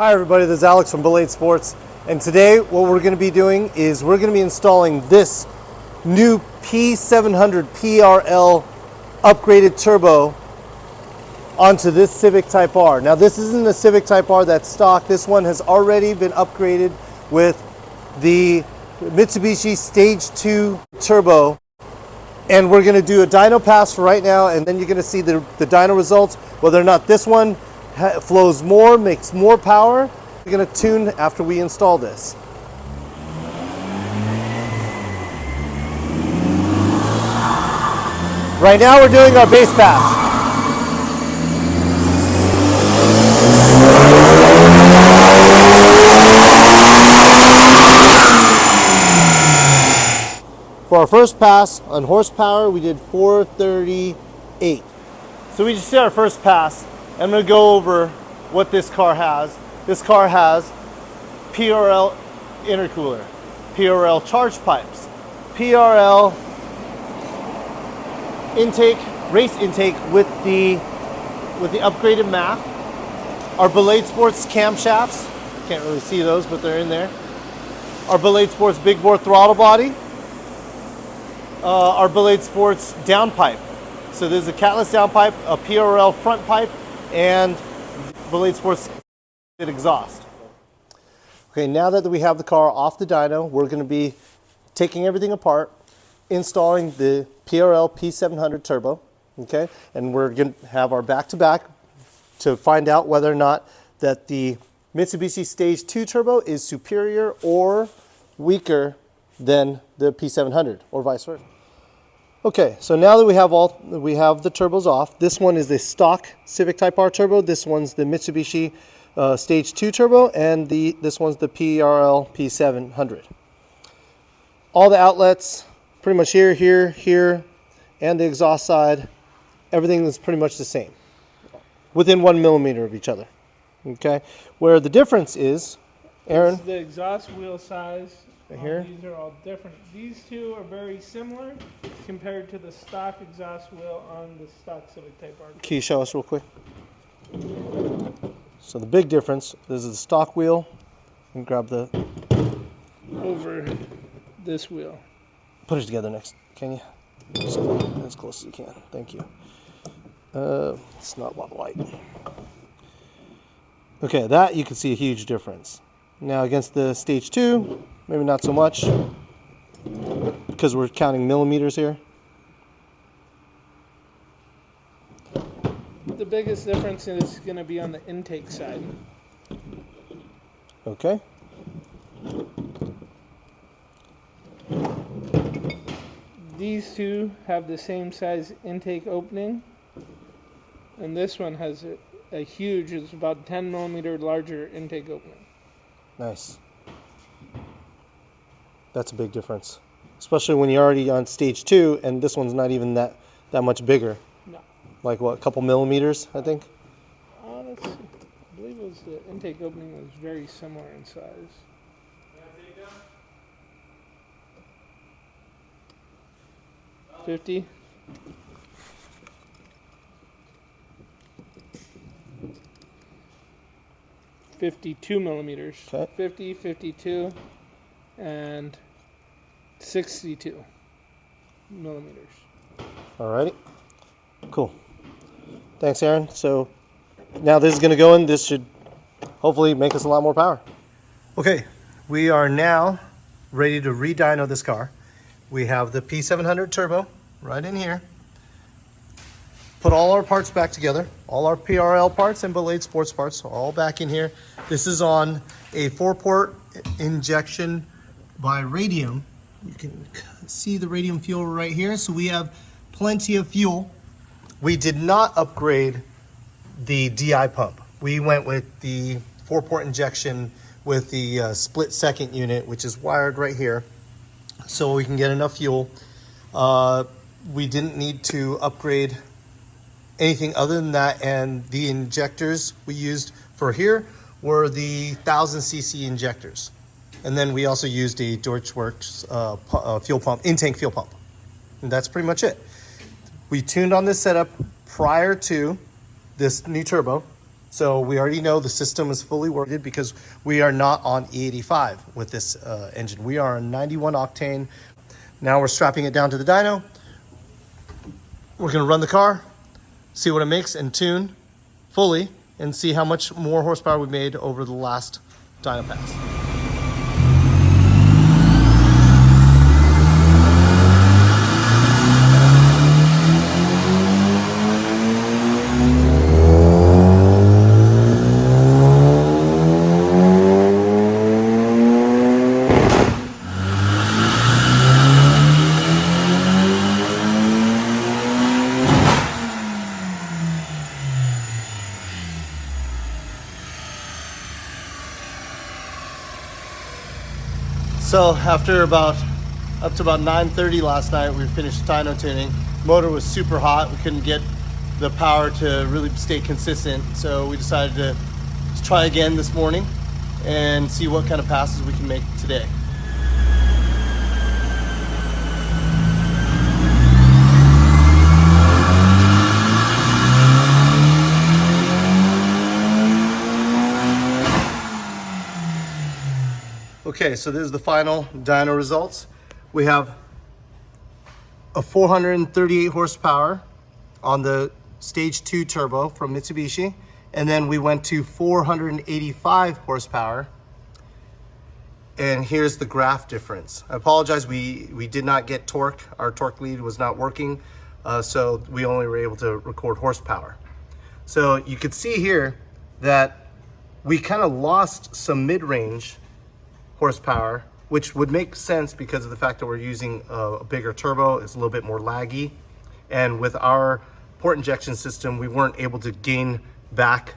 Hi everybody, this is Alex from Ballade Sports, and today what we're going to be doing is we're going to be installing this new P700 PRL upgraded turbo onto this Civic Type R. Now this isn't the Civic Type R that's stock. This one has already been upgraded with the Mitsubishi Stg turbo, and we're going to do a dyno pass right now, and then you're going to see the dyno results, whether or not this one flows more, makes more power. We're going to tune after we install this. Right now we're doing our base pass. For our first pass on horsepower, we did 438. So we just did our first pass. I'm going to go over what this car has. This car has PRL Intercooler, PRL Chargepipes, PRL Intake, Race Intake with the upgraded MAF, our Ballade Sports camshafts. Can't really see those, but they're in there. Our Ballade Sports big bore throttle body. Our Ballade Sports downpipe. So there's a catless downpipe, a PRL Front Pipe, and Ballade Sports exhaust. Okay, now that we have the car off the dyno, we're going to be taking everything apart, installing the PRL P700 Turbo. Okay, and we're going to have our back-to-back to find out whether or not that the Mitsubishi Stg Turbo is superior or weaker than the P700, or vice versa. Okay, so now that we have the turbos off, this one is the stock Civic Type R turbo, this one's the Mitsubishi Stg Turbo, and this one's the PRL P700. All the outlets, pretty much here, and the exhaust side, everything is pretty much the same, within 1 millimeter of each other. Okay, where the difference is, Aaron? This is the exhaust wheel size. Right here. These are all different. These two are very similar compared to the stock exhaust wheel on the stock Civic Type R. Can you show us real quick? So the big difference, this is the stock wheel. And grab the... over this wheel. Put it together next, can you? Just as close as you can. Thank you. It's not a lot of light. Okay, that you can see a huge difference. Now against the Stage 2, maybe not so much, because we're counting millimeters here. The biggest difference is going to be on the intake side. Okay. These two have the same size intake opening, and this one has a huge, it's about 10 millimeter larger intake opening. Nice. That's a big difference, especially when you're already on Stage 2 and this one's not even that much bigger. No. Like what, a couple millimeters, I think? Let's see. I believe it was the intake opening was very similar in size. 50. $52 millimeters. Okay. 50, 52, and 62 millimeters. Alrighty. Cool. Thanks, Aaron. So now this is going to go in. This should hopefully make us a lot more power. Okay, we are now ready to re-dyno this car. We have the P700 Turbo right in here. Put all our parts back together. All our PRL parts and Ballade Sports parts are all back in here. This is on a 4-port injection by Radium. You can see the Radium fuel right here. So we have plenty of fuel. We did not upgrade the DI pump. We went with the 4-port injection with the split second unit, which is wired right here, so we can get enough fuel. We didn't need to upgrade anything other than that, and the injectors we used for here were the 1000cc injectors. And then we also used a Deatschwerks fuel pump, in-tank fuel pump. And that's pretty much it. We tuned on this setup prior to this new turbo, So we already know the system is fully worked because we are not on E85 with this engine. We are on 91 octane. Now we're strapping it down to the dyno. We're gonna run the car, see what it makes, and tune fully, and see how much more horsepower we made over the last dyno pass. So after up to about 9:30 last night, we finished dyno tuning. Motor was super hot. We couldn't get the power to really stay consistent. So we decided to try again this morning and see what kind of passes we can make today. Okay, so this is the final dyno results. We have a 438 horsepower on the Stage 2 Turbo from Mitsubishi, and then we went to 485 horsepower. And here's the graph difference. I apologize, we did not get torque. Our torque lead was not working, so we only were able to record horsepower. So you could see here that we kind of lost some mid-range horsepower, which would make sense because of the fact that we're using a bigger turbo. It's a little bit more laggy, and with our port injection system, we weren't able to gain back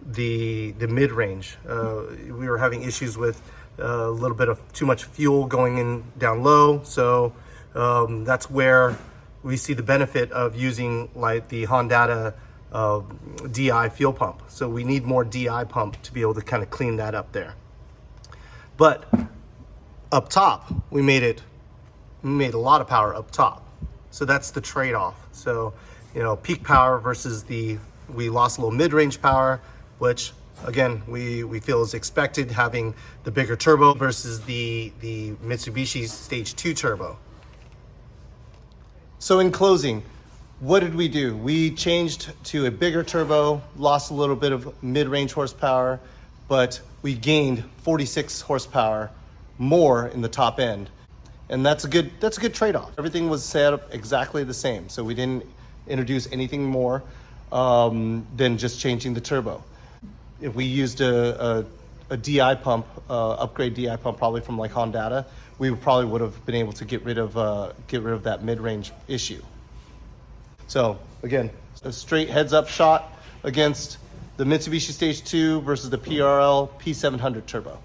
the mid-range. We were having issues with a little bit of too much fuel going in down low, so that's where we see the benefit of using like the Hondata DI fuel pump. So we need more DI pump to be able to kind of clean that up there. But up top, we made a lot of power up top. So that's the trade-off. So, you know, peak power versus we lost a little mid-range power, which again, we feel is expected having the bigger turbo versus the Mitsubishi Stage 2 Turbo. So in closing, what did we do? We changed to a bigger turbo, lost a little bit of mid-range horsepower, but we gained 46 horsepower more in the top end. And that's a good trade-off. Everything was set up exactly the same. So we didn't introduce anything more than just changing the turbo. If we used a DI pump, upgrade DI pump probably from like Hondata, we probably would have been able to get rid of that mid-range issue. So again, a straight heads-up shot against the Mitsubishi Stage 2 versus the PRL P700 Turbo.